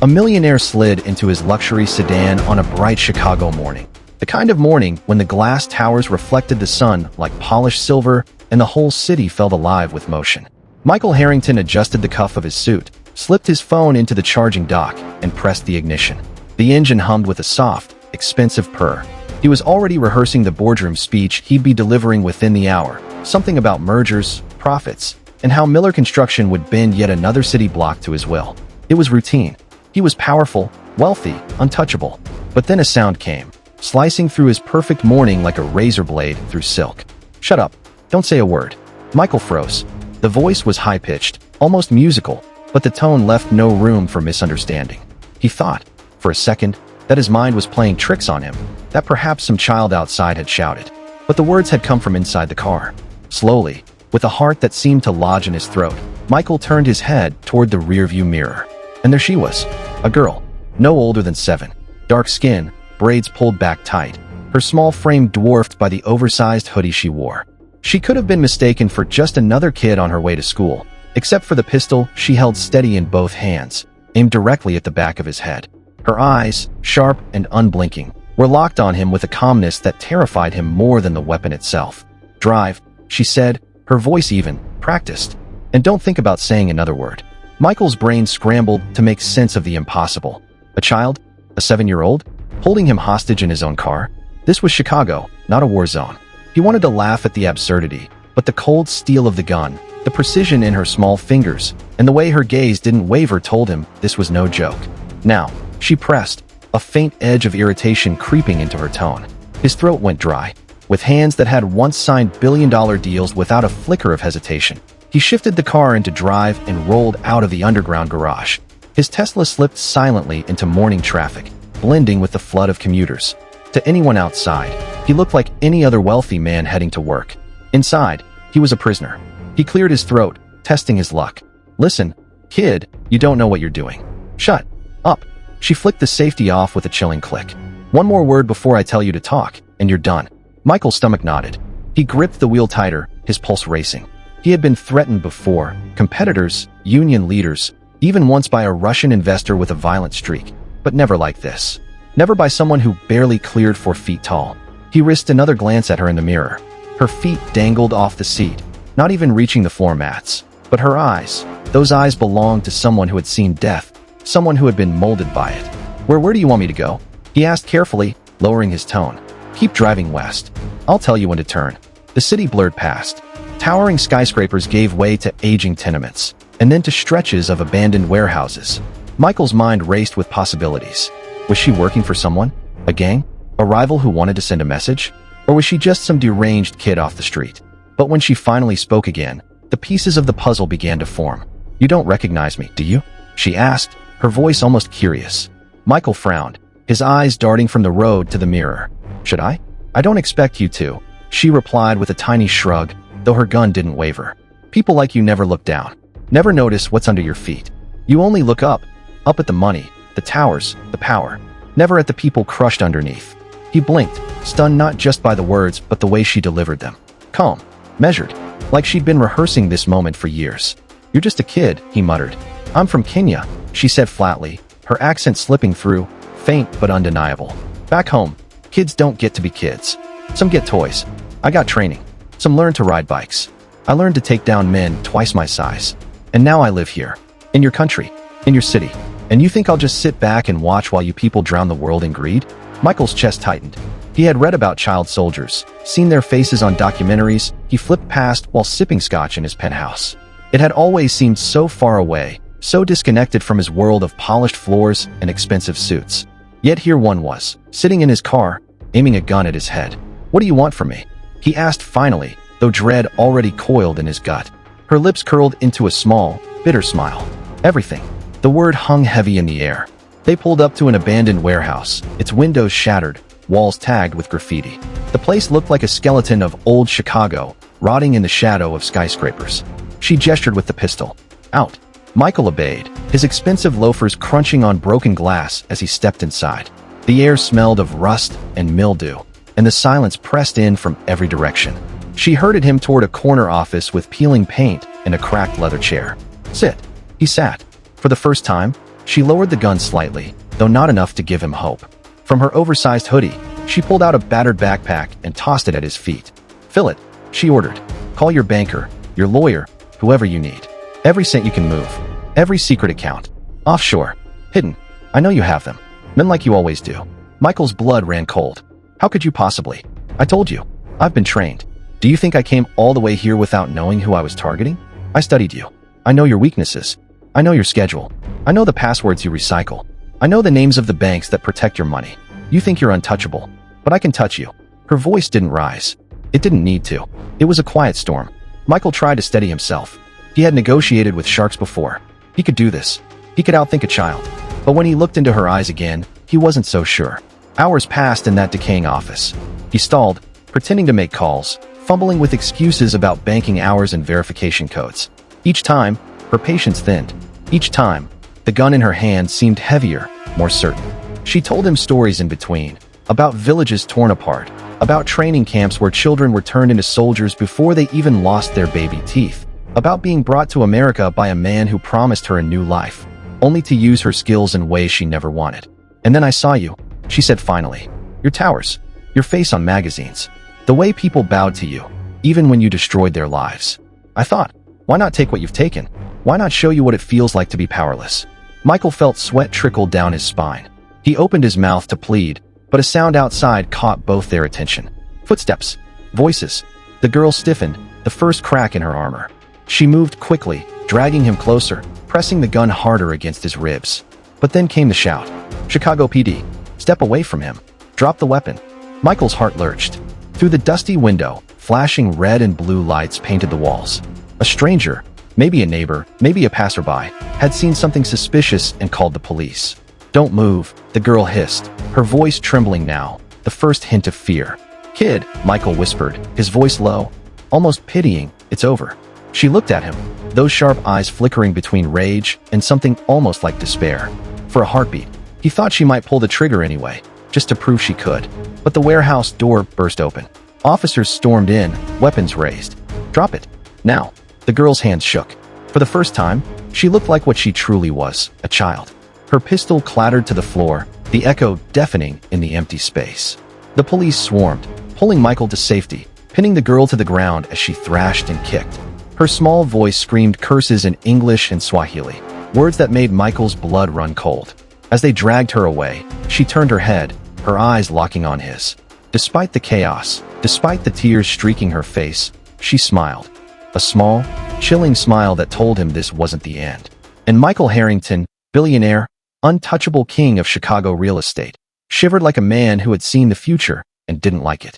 A millionaire slid into his luxury sedan on a bright Chicago morning. The kind of morning when the glass towers reflected the sun like polished silver and the whole city felt alive with motion. Michael Harrington adjusted the cuff of his suit, slipped his phone into the charging dock, and pressed the ignition. The engine hummed with a soft, expensive purr. He was already rehearsing the boardroom speech he'd be delivering within the hour, something about mergers, profits, and how Miller Construction would bend yet another city block to his will. It was routine. He was powerful, wealthy, untouchable. But then a sound came, slicing through his perfect morning like a razor blade through silk. "Shut up. Don't say a word." Michael froze. The voice was high-pitched, almost musical, but the tone left no room for misunderstanding. He thought, for a second, that his mind was playing tricks on him, that perhaps some child outside had shouted. But the words had come from inside the car. Slowly, with a heart that seemed to lodge in his throat, Michael turned his head toward the rearview mirror. And there she was, a girl, no older than 7. Dark skin, braids pulled back tight, her small frame dwarfed by the oversized hoodie she wore. She could have been mistaken for just another kid on her way to school, except for the pistol she held steady in both hands, aimed directly at the back of his head. Her eyes, sharp and unblinking, were locked on him with a calmness that terrified him more than the weapon itself. "Drive," she said, her voice even, practiced. "And don't think about saying another word." Michael's brain scrambled to make sense of the impossible. A child? A 7-year-old? Holding him hostage in his own car? This was Chicago, not a war zone. He wanted to laugh at the absurdity, but the cold steel of the gun, the precision in her small fingers, and the way her gaze didn't waver told him this was no joke. "Now," she pressed, a faint edge of irritation creeping into her tone. His throat went dry. With hands that had once signed billion-dollar deals without a flicker of hesitation, he shifted the car into drive and rolled out of the underground garage. His Tesla slipped silently into morning traffic, blending with the flood of commuters. To anyone outside, he looked like any other wealthy man heading to work. Inside, he was a prisoner. He cleared his throat, testing his luck. "Listen, kid, you don't know what you're doing. Shut up." She flicked the safety off with a chilling click. "One more word before I tell you to talk, and you're done." Michael's stomach nodded. He gripped the wheel tighter, his pulse racing. He had been threatened before, competitors, union leaders, even once by a Russian investor with a violent streak, but never like this. Never by someone who barely cleared 4 feet tall. He risked another glance at her in the mirror. Her feet dangled off the seat, not even reaching the floor mats. But her eyes, those eyes belonged to someone who had seen death, someone who had been molded by it. Where do you want me to go?" he asked carefully, lowering his tone. "Keep driving west. I'll tell you when to turn." The city blurred past. Towering skyscrapers gave way to aging tenements, and then to stretches of abandoned warehouses. Michael's mind raced with possibilities. Was she working for someone? A gang? A rival who wanted to send a message? Or was she just some deranged kid off the street? But when she finally spoke again, the pieces of the puzzle began to form. "You don't recognize me, do you?" she asked, her voice almost curious. Michael frowned, his eyes darting from the road to the mirror. "Should I? I don't expect you to," she replied with a tiny shrug, though her gun didn't waver. "People like you never look down, never notice what's under your feet. You only look up at the money, the towers, the power, never at the people crushed underneath." He blinked, stunned not just by the words but the way she delivered them. Calm, measured, like she'd been rehearsing this moment for years. "You're just a kid," he muttered. "I'm from Kenya," she said flatly, her accent slipping through, faint but undeniable. "Back home, kids don't get to be kids. Some get toys. I got training. Some learn to ride bikes. I learned to take down men twice my size. And now I live here. In your country. In your city. And you think I'll just sit back and watch while you people drown the world in greed?" Michael's chest tightened. He had read about child soldiers, seen their faces on documentaries he flipped past while sipping scotch in his penthouse. It had always seemed so far away, so disconnected from his world of polished floors and expensive suits. Yet here one was, sitting in his car, aiming a gun at his head. "What do you want from me?" he asked finally, though dread already coiled in his gut. Her lips curled into a small, bitter smile. "Everything." The word hung heavy in the air. They pulled up to an abandoned warehouse, its windows shattered, walls tagged with graffiti. The place looked like a skeleton of old Chicago, rotting in the shadow of skyscrapers. She gestured with the pistol. "Out." Michael obeyed, his expensive loafers crunching on broken glass as he stepped inside. The air smelled of rust and mildew, and the silence pressed in from every direction. She herded him toward a corner office with peeling paint and a cracked leather chair. "Sit." He sat. For the first time, She lowered the gun slightly, though not enough to give him hope. From her oversized hoodie, she pulled out a battered backpack and tossed it at his feet. "Fill it," she ordered. "Call your banker, your lawyer, whoever you need. Every cent you can move. Every secret account. Offshore. Hidden. I know you have them. Men like you always do." Michael's blood ran cold. "How could you possibly? I told you. I've been trained. Do you think I came all the way here without knowing who I was targeting? I studied you. I know your weaknesses. I know your schedule. I know the passwords you recycle. I know the names of the banks that protect your money. You think you're untouchable, but I can touch you." Her voice didn't rise. It didn't need to. It was a quiet storm. Michael tried to steady himself. He had negotiated with sharks before. He could do this. He could outthink a child. But when he looked into her eyes again, he wasn't so sure. Hours passed in that decaying office. He stalled, pretending to make calls, fumbling with excuses about banking hours and verification codes. Each time, her patience thinned. Each time, the gun in her hand seemed heavier, more certain. She told him stories in between, about villages torn apart, about training camps where children were turned into soldiers before they even lost their baby teeth, about being brought to America by a man who promised her a new life, only to use her skills in ways she never wanted. "And then I saw you," she said finally. "Your towers, your face on magazines, the way people bowed to you, even when you destroyed their lives. I thought, why not take what you've taken? Why not show you what it feels like to be powerless?" Michael felt sweat trickle down his spine. He opened his mouth to plead, but a sound outside caught both their attention. Footsteps. Voices. The girl stiffened, the first crack in her armor. She moved quickly, dragging him closer, pressing the gun harder against his ribs. But then came the shout. "Chicago PD. Step away from him. Drop the weapon." Michael's heart lurched. Through the dusty window, flashing red and blue lights painted the walls. A stranger, maybe a neighbor, maybe a passerby, had seen something suspicious and called the police. "Don't move," the girl hissed, her voice trembling now, the first hint of fear. "Kid," Michael whispered, his voice low, almost pitying, "it's over." She looked at him, those sharp eyes flickering between rage and something almost like despair. For a heartbeat, he thought she might pull the trigger anyway, just to prove she could. But the warehouse door burst open. Officers stormed in, weapons raised. "Drop it. Now." The girl's hands shook. For the first time, she looked like what she truly was, a child. Her pistol clattered to the floor, the echo deafening in the empty space. The police swarmed, pulling Michael to safety, pinning the girl to the ground as she thrashed and kicked. Her small voice screamed curses in English and Swahili, words that made Michael's blood run cold. As they dragged her away, she turned her head, her eyes locking on his. Despite the chaos, despite the tears streaking her face, she smiled. A small, chilling smile that told him this wasn't the end. And Michael Harrington, billionaire, untouchable king of Chicago real estate, shivered like a man who had seen the future and didn't like it.